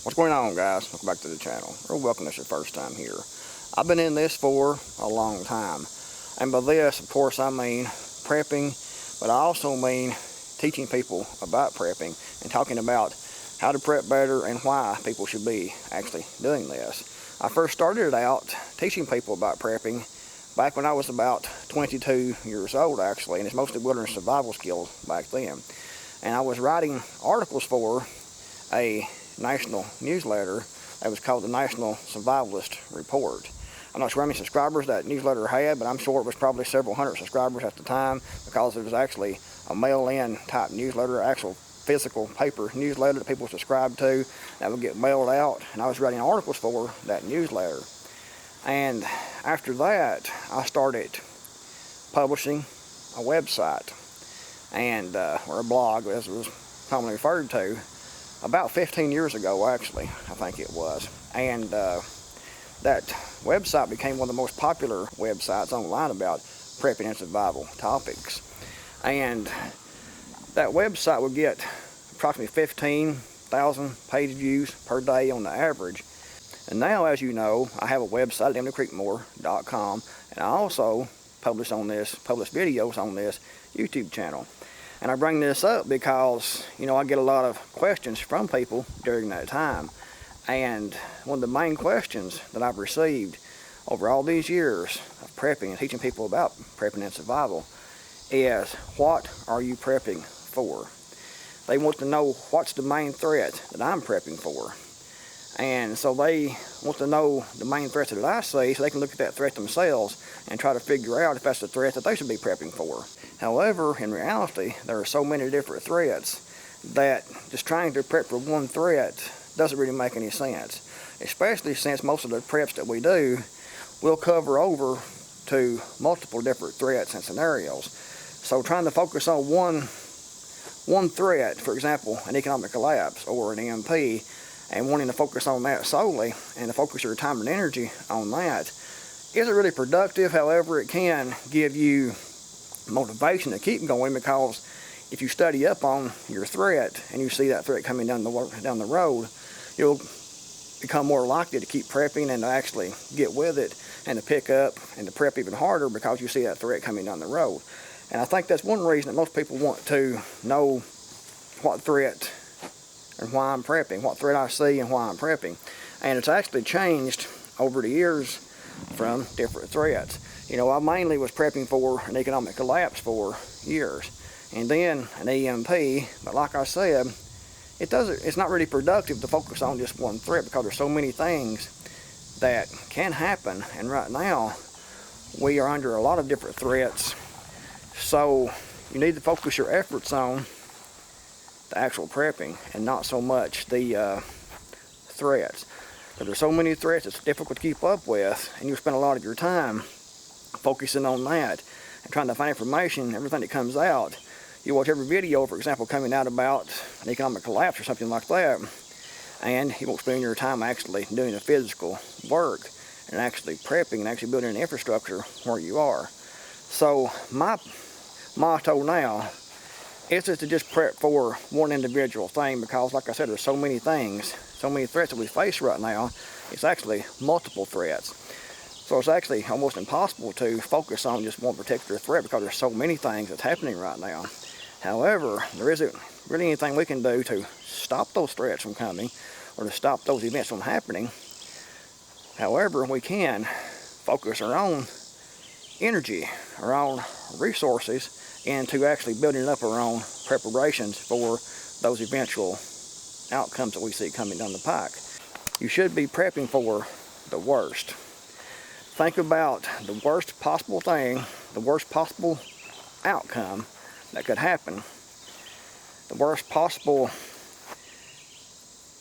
What's going on, guys? Welcome back to the channel. Real welcome if it's your first time here. I've been in this for a long time. And by this, of course, I mean prepping, but I also mean teaching people about prepping and talking about how to prep better and why people should be actually doing this. I first started out teaching people about prepping back when I was about 22 years old, actually, and it's mostly wilderness survival skills back then. And I was writing articles for a national newsletter that was called the National Survivalist Report. I'm not sure how many subscribers that newsletter had, but I'm sure it was probably several hundred subscribers at the time, because it was actually a mail-in type newsletter, actual physical paper newsletter that people subscribed to that would get mailed out, and I was writing articles for that newsletter. And after that, I started publishing a website, and or a blog, as it was commonly referred to, about 15 years ago, actually, I think it was. And that website became one of the most popular websites online about prepping and survival topics. And that website would get approximately 15,000 page views per day on the average. And now, as you know, I have a website at Creekmore.com, and I also publish videos on this YouTube channel. And I bring this up because, you know, I get a lot of questions from people during that time. And one of the main questions that I've received over all these years of prepping and teaching people about prepping and survival is, what are you prepping for? They want to know what's the main threat that I'm prepping for. And so they want to know the main threats that I see, so they can look at that threat themselves and try to figure out if that's the threat that they should be prepping for. However, in reality, there are so many different threats that just trying to prep for one threat doesn't really make any sense, especially since most of the preps that we do will cover over to multiple different threats and scenarios. So trying to focus on one threat, for example, an economic collapse or an EMP, and wanting to focus on that solely and to focus your time and energy on that isn't really productive. However, it can give you motivation to keep going, because if you study up on your threat and you see that threat coming down the road, you'll become more likely to keep prepping and to actually get with it and to pick up and to prep even harder, because you see that threat coming down the road. And I think that's one reason that most people want to know what threat and why I'm prepping, what threat I see and why I'm prepping. And it's actually changed over the years from different threats. You know, I mainly was prepping for an economic collapse for years, and then an EMP, but like I said, it's not really productive to focus on just one threat, because there's so many things that can happen, and right now we are under a lot of different threats. So you need to focus your efforts on the actual prepping and not so much the threats. But there's so many threats, it's difficult to keep up with, and you spend a lot of your time focusing on that and trying to find information, everything that comes out. You watch every video, for example, coming out about an economic collapse or something like that, and you won't spend your time actually doing the physical work and actually prepping and actually building an infrastructure where you are. So my motto now is to just prep for one individual thing, because like I said, there's so many things, so many threats that we face right now. It's actually multiple threats. So it's actually almost impossible to focus on just one particular threat, because there's so many things that's happening right now. However, there isn't really anything we can do to stop those threats from coming or to stop those events from happening. However, we can focus our own energy, our own resources, into actually building up our own preparations for those eventual outcomes that we see coming down the pike. You should be prepping for the worst. Think about the worst possible thing, the worst possible outcome that could happen, the worst possible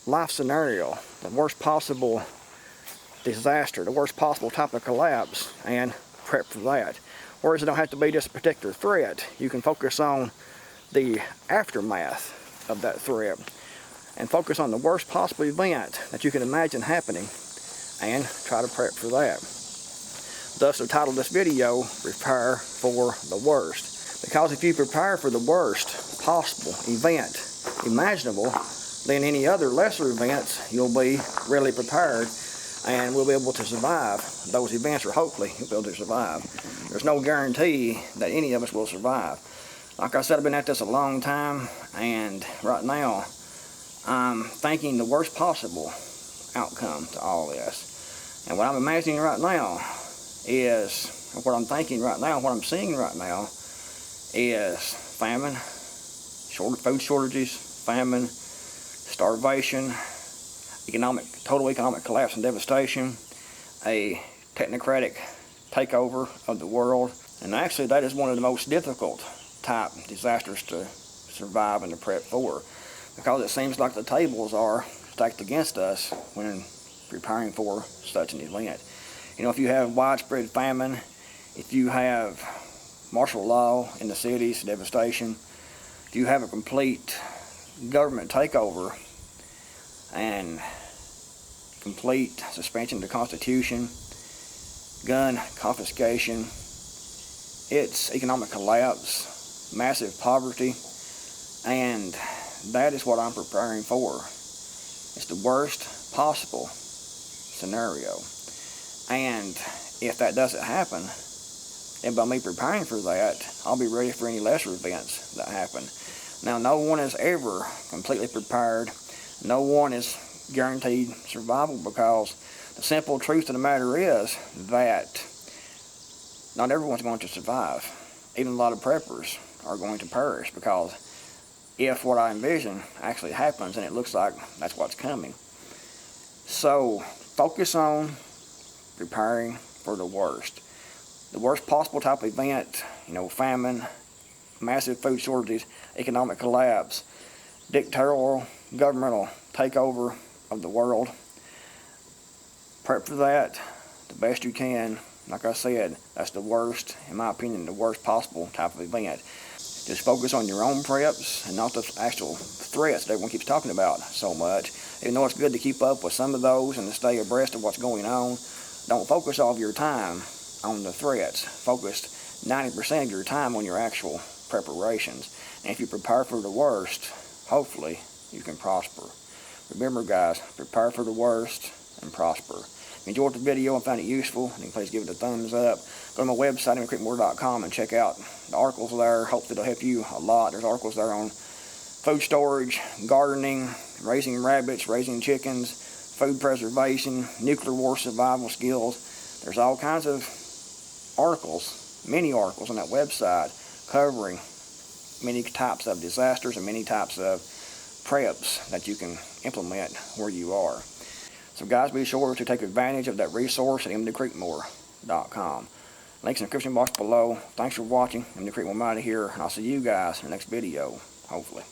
life scenario, the worst possible disaster, the worst possible type of collapse, and prep for that. Whereas it don't have to be just a particular threat. You can focus on the aftermath of that threat and focus on the worst possible event that you can imagine happening and try to prep for that. Thus the title of this video, Prepare for the Worst. Because if you prepare for the worst possible event imaginable, than any other lesser events, you'll be really prepared and we'll be able to survive those events, or hopefully you'll be able to survive. There's no guarantee that any of us will survive. Like I said, I've been at this a long time, and right now I'm thinking the worst possible outcome to all this. And what I'm imagining right now is, or what I'm thinking right now, what I'm seeing right now is famine, food shortages, famine, starvation, total economic collapse and devastation, a technocratic takeover of the world. And actually that is one of the most difficult type disasters to survive and to prep for, because it seems like the tables are stacked against us when preparing for such an event. You know, if you have widespread famine, if you have martial law in the cities, devastation, if you have a complete government takeover and complete suspension of the Constitution, gun confiscation, it's economic collapse, massive poverty, and that is what I'm preparing for. It's the worst possible scenario. And if that doesn't happen, then by me preparing for that, I'll be ready for any lesser events that happen. Now, no one is ever completely prepared. No one is guaranteed survival, because the simple truth of the matter is that not everyone's going to survive. Even a lot of preppers are going to perish, because if what I envision actually happens, and it looks like that's what's coming. So focus on preparing for the worst. The worst possible type of event, you know, famine, massive food shortages, economic collapse, dictatorial governmental takeover of the world. Prep for that the best you can. Like I said, that's the worst, in my opinion, the worst possible type of event. Just focus on your own preps and not the actual threats that everyone keeps talking about so much. Even though it's good to keep up with some of those and to stay abreast of what's going on, don't focus all of your time on the threats. Focus 90% of your time on your actual preparations. And if you prepare for the worst, hopefully you can prosper. Remember, guys, prepare for the worst and prosper. If you enjoyed the video and found it useful, then please give it a thumbs up. Go to my website, Creekmore.com, and check out the articles there. Hopefully it'll help you a lot. There's articles there on food storage, gardening, raising rabbits, raising chickens, food preservation, nuclear war survival skills. There's all kinds of articles, many articles on that website covering many types of disasters and many types of preps that you can implement where you are. So guys, be sure to take advantage of that resource at Creekmore.com. Links in the description box below. Thanks for watching. I'm Creekmore out of here, and I'll see you guys in the next video, hopefully.